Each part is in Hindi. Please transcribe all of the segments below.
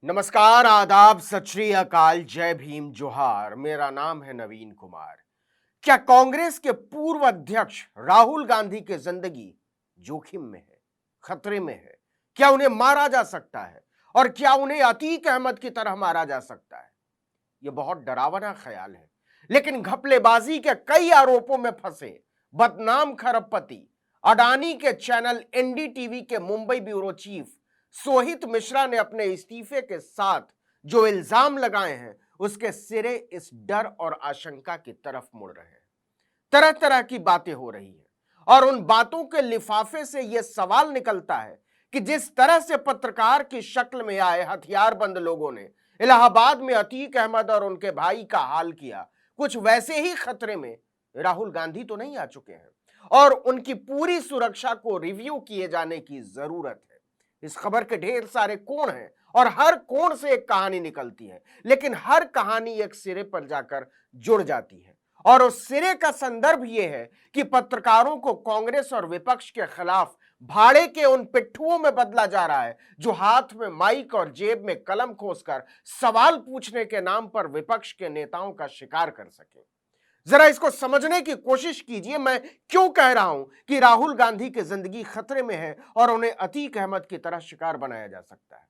नमस्कार, आदाब, सत श्री अकाल, जय भीम, जोहार। मेरा नाम है नवीन कुमार। क्या कांग्रेस के पूर्व अध्यक्ष राहुल गांधी की जिंदगी जोखिम में है, खतरे में है? क्या उन्हें मारा जा सकता है? और क्या उन्हें अतीक अहमद की तरह मारा जा सकता है? यह बहुत डरावना ख्याल है, लेकिन घपलेबाजी के कई आरोपों में फंसे बदनाम खरबपति अडानी के चैनल एनडीटीवी के मुंबई ब्यूरो चीफ सोहित मिश्रा ने अपने इस्तीफे के साथ जो इल्जाम लगाए हैं, उसके सिरे इस डर और आशंका की तरफ मुड़ रहे हैं। तरह तरह की बातें हो रही हैं और उन बातों के लिफाफे से यह सवाल निकलता है कि जिस तरह से पत्रकार की शक्ल में आए हथियारबंद लोगों ने इलाहाबाद में अतीक अहमद और उनके भाई का हाल किया, कुछ वैसे ही खतरे में राहुल गांधी तो नहीं आ चुके हैं और उनकी पूरी सुरक्षा को रिव्यू किए जाने की जरूरत है। इस खबर के ढेर सारे कोण हैं और हर कोण से एक कहानी निकलती है, लेकिन हर कहानी एक सिरे पर जाकर जुड़ जाती है और उस सिरे का संदर्भ यह है कि पत्रकारों को कांग्रेस और विपक्ष के खिलाफ भाड़े के उन पिट्ठुओं में बदला जा रहा है जो हाथ में माइक और जेब में कलम खोसकर सवाल पूछने के नाम पर विपक्ष के नेताओं का शिकार कर सके। जरा इसको समझने की कोशिश कीजिए। मैं क्यों कह रहा हूं कि राहुल गांधी की जिंदगी खतरे में है और उन्हें अतीक अहमद की तरह शिकार बनाया जा सकता है।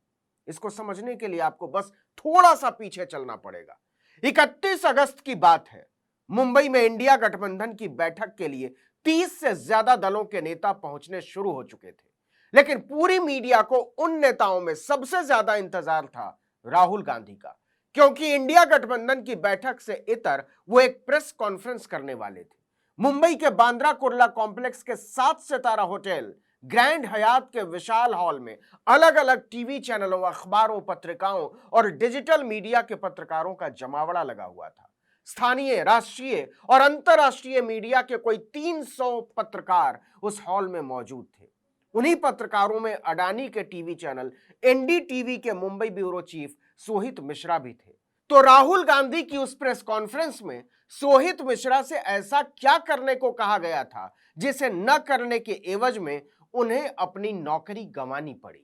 इसको समझने के लिए आपको बस थोड़ा सा पीछे चलना पड़ेगा। 31 अगस्त की बात है। मुंबई में इंडिया गठबंधन की बैठक के लिए 30 से ज्यादा दलों के नेता पहुंचने शुरू हो चुके थे, लेकिन पूरी मीडिया को उन नेताओं में सबसे ज्यादा इंतजार था राहुल गांधी का, क्योंकि इंडिया गठबंधन की बैठक से इतर वो एक प्रेस कॉन्फ्रेंस करने वाले थे। मुंबई के बांद्रा कुर्ला कॉम्प्लेक्स के 7 सितारा होटल ग्रैंड हयात के विशाल हॉल में अलग अलग टीवी चैनलों, अखबारों, पत्रिकाओं और डिजिटल मीडिया के पत्रकारों का जमावड़ा लगा हुआ था। स्थानीय, राष्ट्रीय और अंतर्राष्ट्रीय मीडिया के कोई 300 पत्रकार उस हॉल में मौजूद थे। उन्हीं पत्रकारों में अडानी के टीवी चैनल एनडीटीवी के मुंबई ब्यूरो चीफ सोहित मिश्रा भी थे। तो राहुल गांधी की उस प्रेस कॉन्फ्रेंस में सोहित मिश्रा से ऐसा क्या करने को कहा गया था जिसे न करने के एवज में उन्हें अपनी नौकरी गंवानी पड़ी?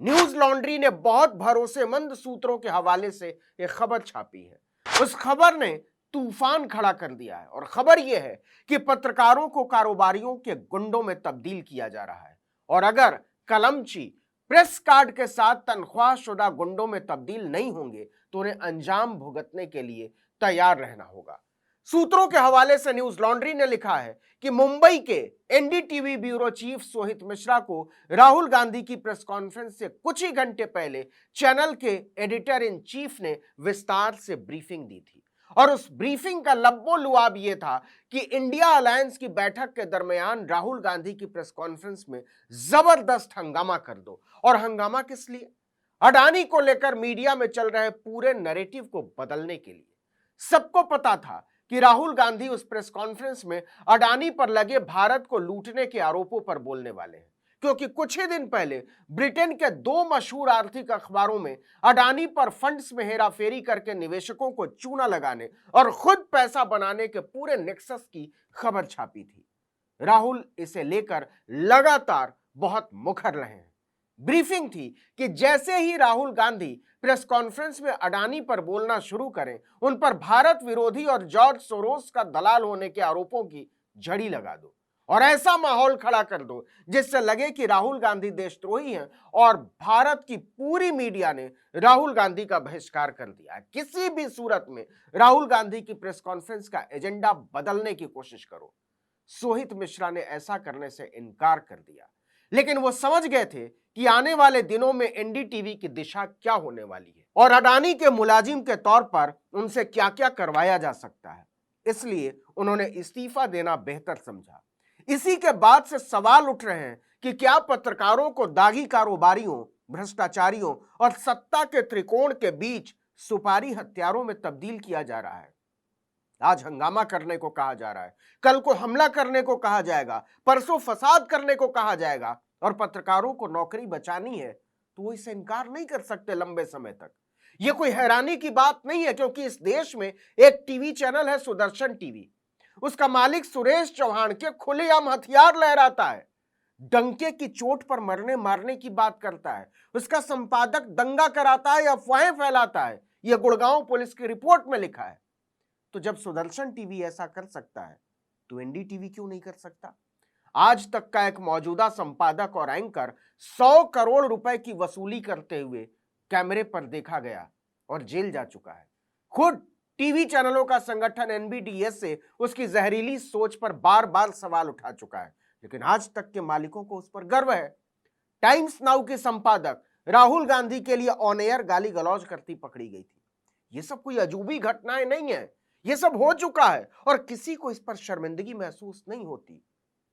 न्यूज लॉन्ड्री ने बहुत भरोसेमंद सूत्रों के हवाले से एक खबर छापी है। उस खबर ने तूफान खड़ा कर दिया है और खबर यह है कि पत्रकारों को कारोबारियों के गुंडों में तब्दील किया जा रहा है और अगर कलमची प्रेस कार्ड के साथ तनख्वाहशुदा गुंडों में तब्दील नहीं होंगे तो उन्हें अंजाम भुगतने के लिए तैयार रहना होगा। सूत्रों के हवाले से न्यूज लॉन्ड्री ने लिखा है कि मुंबई के NDTV bureau chief Sohit Mishra को राहुल गांधी की प्रेस कॉन्फ्रेंस से कुछ ही घंटे पहले चैनल के एडिटर इन चीफ ने विस्तार से ब्रीफिंग दी थी और उस ब्रीफिंग का लब्बो लुआब यह था कि इंडिया अलायंस की बैठक के दरमियान राहुल गांधी की प्रेस कॉन्फ्रेंस में जबरदस्त हंगामा कर दो। और हंगामा किस लिए? अडानी को लेकर मीडिया में चल रहे पूरे नैरेटिव को बदलने के लिए। सबको पता था कि राहुल गांधी उस प्रेस कॉन्फ्रेंस में अडानी पर लगे भारत को लूटने के आरोपों पर बोलने वाले हैं, क्योंकि कुछ ही दिन पहले ब्रिटेन के 2 मशहूर आर्थिक अखबारों में अडानी पर फंड्स में हेराफेरी करके निवेशकों को चूना लगाने और खुद पैसा बनाने के पूरे नेक्सस की खबर छापी थी। राहुल इसे लेकर लगातार बहुत मुखर रहे हैं। ब्रीफिंग थी कि जैसे ही राहुल गांधी प्रेस कॉन्फ्रेंस में अडानी पर बोलना शुरू करें, उन पर भारत विरोधी और जॉर्ज सोरोस का दलाल होने के आरोपों की झड़ी लगा दो और ऐसा माहौल खड़ा कर दो जिससे लगे कि राहुल गांधी देशद्रोही हैं और भारत की पूरी मीडिया ने राहुल गांधी का बहिष्कार कर दिया। किसी भी सूरत में राहुल गांधी की प्रेस कॉन्फ्रेंस का एजेंडा बदलने की कोशिश करो। सोहित मिश्रा ने ऐसा करने से इनकार कर दिया, लेकिन वो समझ गए थे कि आने वाले दिनों में एनडीटीवी की दिशा क्या होने वाली है और अडानी के मुलाजिम के तौर पर उनसे क्या क्या करवाया जा सकता है। इसलिए उन्होंने इस्तीफा देना बेहतर समझा। इसी के बाद से सवाल उठ रहे हैं कि क्या पत्रकारों को दागी कारोबारियों, भ्रष्टाचारियों और सत्ता के त्रिकोण के बीच सुपारी हत्यारों में तब्दील किया जा रहा है। आज हंगामा करने को कहा जा रहा है, कल को हमला करने को कहा जाएगा, परसों फसाद करने को कहा जाएगा और पत्रकारों को नौकरी बचानी है तो वो इससे इनकार नहीं कर सकते लंबे समय तक। ये कोई हैरानी की बात नहीं है, क्योंकि इस देश में एक टीवी चैनल है सुदर्शन टीवी। उसका मालिक सुरेश चौहान के खुलेआम हथियार लहराता है। डंके की चोट पर मरने मारने की बात करता है, उसका संपादक दंगा कराता है या अफवाहें फैलाता है, यह गुड़गांव पुलिस की रिपोर्ट में लिखा है। तो जब सुदर्शन टीवी ऐसा कर सकता है तो एनडीटीवी क्यों नहीं कर सकता? आज तक का एक मौजूदा संपादक और एंकर 100 करोड़ रुपए की वसूली करते हुए कैमरे पर देखा गया और जेल जा चुका है। खुद टीवी चैनलों का संगठन एनबीडीएस से उसकी जहरीली सोच पर बार बार सवाल उठा चुका है, लेकिन आज तक के मालिकों को उस पर गर्व है। टाइम्स नाउ के संपादक राहुल गांधी के लिए ऑन एयर गाली गलौज करती पकड़ी गई थी। ये सब कोई अजूबी घटनाएं नहीं है, ये सब हो चुका है और किसी को इस पर शर्मिंदगी महसूस नहीं होती,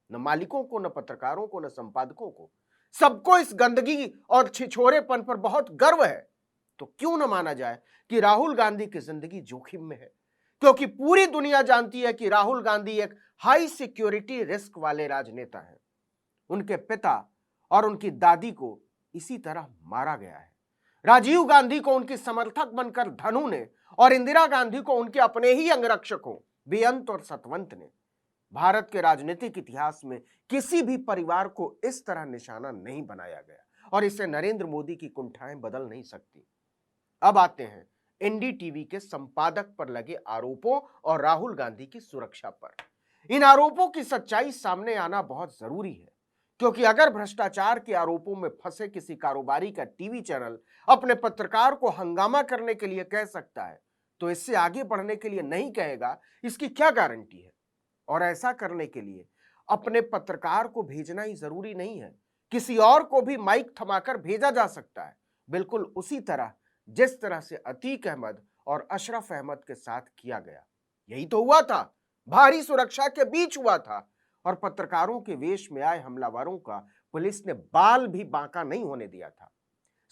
न मालिकों को, न पत्रकारों को, न संपादकों को। सबको इस गंदगी और छिछोरेपन पर बहुत गर्व है। तो क्यों न माना जाए कि राहुल गांधी की जिंदगी जोखिम में है, क्योंकि पूरी दुनिया जानती है कि राहुल गांधी एक हाई सिक्योरिटी रिस्क वाले राजनेता हैं। उनके पिता और उनकी दादी को इसी तरह मारा गया है। राजीव गांधी को उनकी समर्थक बनकर धनु ने और इंदिरा गांधी को उनके अपने ही अंगरक्षकों बेअंत और सतवंत ने। भारत के राजनीतिक इतिहास में किसी भी परिवार को इस तरह निशाना नहीं बनाया गया और इसे नरेंद्र मोदी की कुंठाएं बदल नहीं सकती। अब आते हैं एनडीटीवी के संपादक पर लगे आरोपों और राहुल गांधी की सुरक्षा पर। इन आरोपों की सच्चाई सामने आना बहुत जरूरी है, क्योंकि अगर भ्रष्टाचार के आरोपों में फंसे किसी कारोबारी का टीवी चैनल अपने पत्रकार को हंगामा करने के लिए कह सकता है, तो इससे आगे बढ़ने के लिए नहीं कहेगा, इसकी क्या गारंटी है? और ऐसा करने के लिए अपने पत्रकार को भेजना ही जरूरी नहीं है, किसी और को भी माइक थमाकर भेजा जा सकता है, बिल्कुल उसी तरह जिस तरह से अतीक अहमद और अशरफ अहमद के साथ किया गया। यही तो हुआ था, भारी सुरक्षा के बीच हुआ था और पत्रकारों के वेश में आए हमलावरों का पुलिस ने बाल भी बांका नहीं होने दिया था।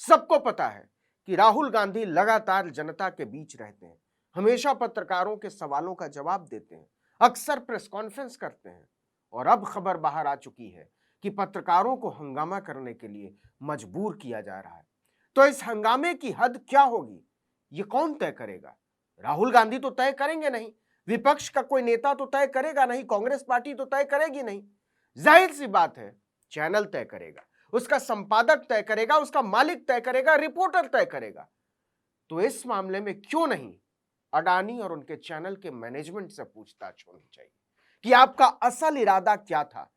सबको पता है कि राहुल गांधी लगातार जनता के बीच रहते हैं, हमेशा पत्रकारों के सवालों का जवाब देते हैं, अक्सर प्रेस कॉन्फ्रेंस करते हैं और अब खबर बाहर आ चुकी है कि पत्रकारों को हंगामा करने के लिए मजबूर किया जा रहा है। तो इस हंगामे की हद क्या होगी, ये कौन तय करेगा? राहुल गांधी तो तय करेंगे नहीं, विपक्ष का कोई नेता तो तय करेगा नहीं, कांग्रेस पार्टी तो तय करेगी नहीं। जाहिर सी बात है, चैनल तय करेगा, उसका संपादक तय करेगा, उसका मालिक तय करेगा, रिपोर्टर तय करेगा। तो इस मामले में क्यों नहीं अडानी और उनके चैनल के मैनेजमेंट से पूछताछ होनी चाहिए कि आपका असल इरादा क्या था?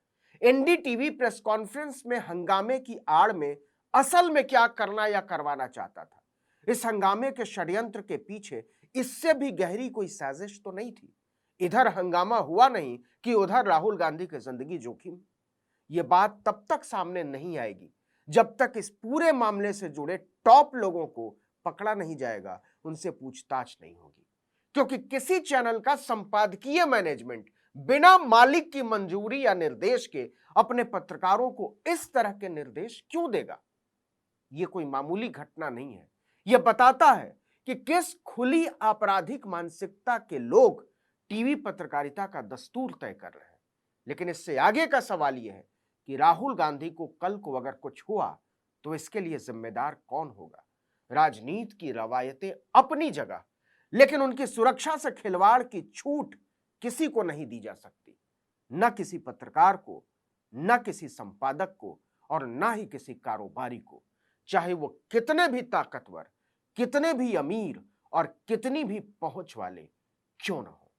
एनडीटीवी प्रेस कॉन्फ्रेंस में हंगामे की आड़ में असल में क्या करना या करवाना चाहता था? इस हंगामे के षड्यंत्र के पीछे इससे भी गहरी कोई साजिश तो नहीं थी? इधर हंगामा हुआ नहीं कि उधर राहुल गांधी की जिंदगी जोखिम। यह बात तब तक सामने नहीं आएगी जब तक इस पूरे मामले से जुड़े टॉप लोगों को पकड़ा नहीं जाएगा, उनसे पूछताछ नहीं होगी। क्योंकि किसी चैनल का संपादकीय मैनेजमेंट बिना मालिक की मंजूरी या निर्देश के अपने पत्रकारों को इस तरह के निर्देश क्यों देगा? यह कोई मामूली घटना नहीं है। यह बताता है कि किस खुली आपराधिक मानसिकता के लोग टीवी पत्रकारिता का दस्तूर तय कर रहे हैं। लेकिन इससे आगे का सवाल यह है कि राहुल गांधी को कल को अगर कुछ हुआ तो इसके लिए जिम्मेदार कौन होगा? राजनीति की रवायतें अपनी जगह, लेकिन उनकी सुरक्षा से खिलवाड़ की छूट किसी को नहीं दी जा सकती, न किसी पत्रकार को, न किसी संपादक को और न ही किसी कारोबारी को, चाहे वो कितने भी ताकतवर, कितने भी अमीर और कितनी भी पहुंच वाले क्यों ना हो।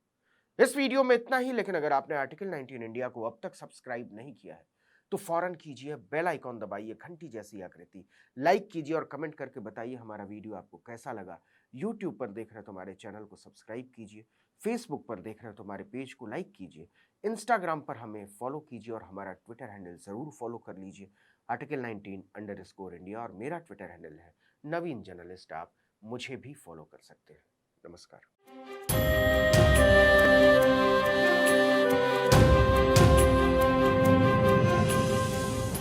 इस वीडियो में इतना ही, लेकिन अगर आपने आर्टिकल 19 इंडिया को अब तक सब्सक्राइब नहीं किया है तो फौरन कीजिए, बेल आइकॉन दबाइए, घंटी जैसी आकृति, लाइक कीजिए और कमेंट करके बताइए हमारा वीडियो आपको कैसा लगा। यूट्यूब पर देख रहे हैं तो हमारे चैनल को सब्सक्राइब कीजिए, फेसबुक पर देख रहे हैं तो हमारे पेज को लाइक कीजिए, इंस्टाग्राम पर हमें फॉलो कीजिए और हमारा ट्विटर हैंडल जरूर फॉलो कर लीजिए, आर्टिकल 19_ इंडिया, और मेरा ट्विटर हैंडल है नवीन जर्नलिस्ट। आप मुझे भी फॉलो कर सकते हैं। नमस्कार।